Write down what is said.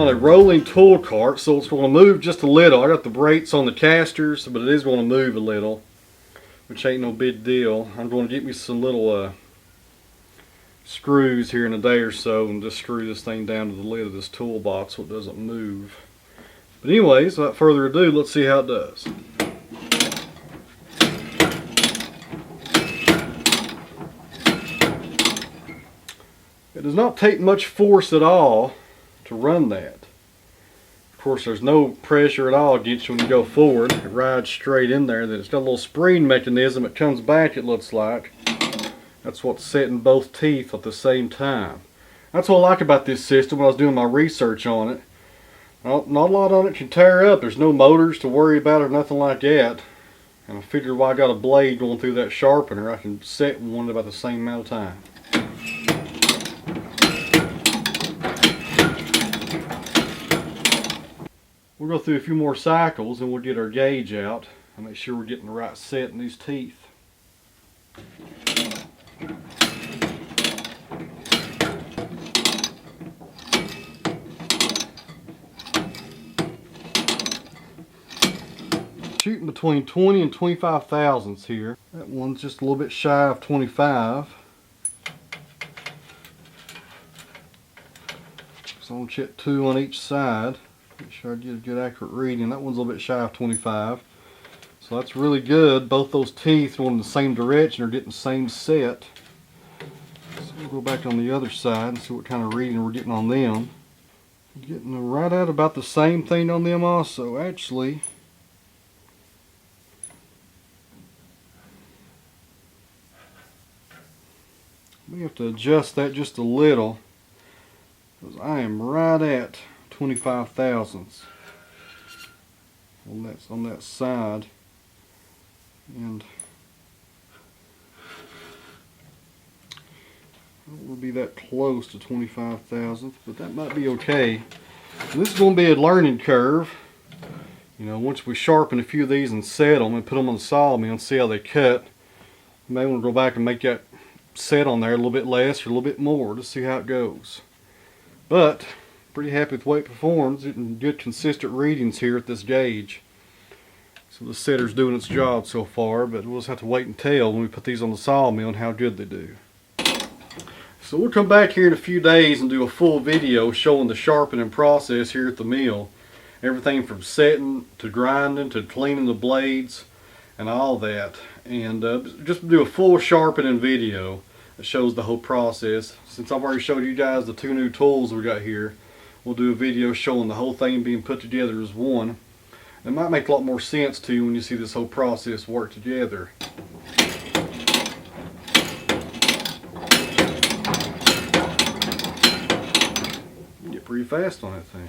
on a rolling tool cart, so it's going to move just a little. I got the brakes on the casters, but it is going to move a little, which ain't no big deal. I'm going to get me some little screws here in a day or so and just screw this thing down to the lid of this toolbox so it doesn't move. But anyways, without further ado, let's see how it does. It does not take much force at all to run that. Of course, there's no pressure at all against you when you go forward. It rides straight in there. Then it's got a little spring mechanism. It comes back, it looks like. That's what's setting both teeth at the same time. That's what I like about this system when I was doing my research on it. Not a lot on it can tear up. There's no motors to worry about or nothing like that. And I figured while I got a blade going through that sharpener, I can set one at about the same amount of time. We'll go through a few more cycles and we'll get our gauge out and make sure we're getting the right set in these teeth. Shooting between 20 and 25 thousandths here. That one's just a little bit shy of 25. So I'm going to check 2 on each side. Make sure I get a good accurate reading. That one's a little bit shy of 25. So that's really good. Both those teeth are going in the same direction. They're getting the same set. So we'll go back on the other side and see what kind of reading we're getting on them. Getting right at about the same thing on them also. Actually, we have to adjust that just a little because I am right at 25 thousandths on that side, and it will be that close to 25 thousandths, but that might be okay. And this is going to be a learning curve. You know, once we sharpen a few of these and set them and put them on the sawmill and see how they cut, you may want to go back and make that set on there a little bit less or a little bit more to see how it goes. But pretty happy with the way it performs. Getting good consistent readings here at this gauge. So the setter's doing its job so far, but we'll just have to wait and tell when we put these on the sawmill and how good they do. So we'll come back here in a few days and do a full video showing the sharpening process here at the mill. Everything from setting to grinding to cleaning the blades and all that. And just do a full sharpening video that shows the whole process. Since I've already showed you guys the 2 new tools we got here, we'll do a video showing the whole thing being put together as one. It might make a lot more sense to you when you see this whole process work together. You get pretty fast on that thing.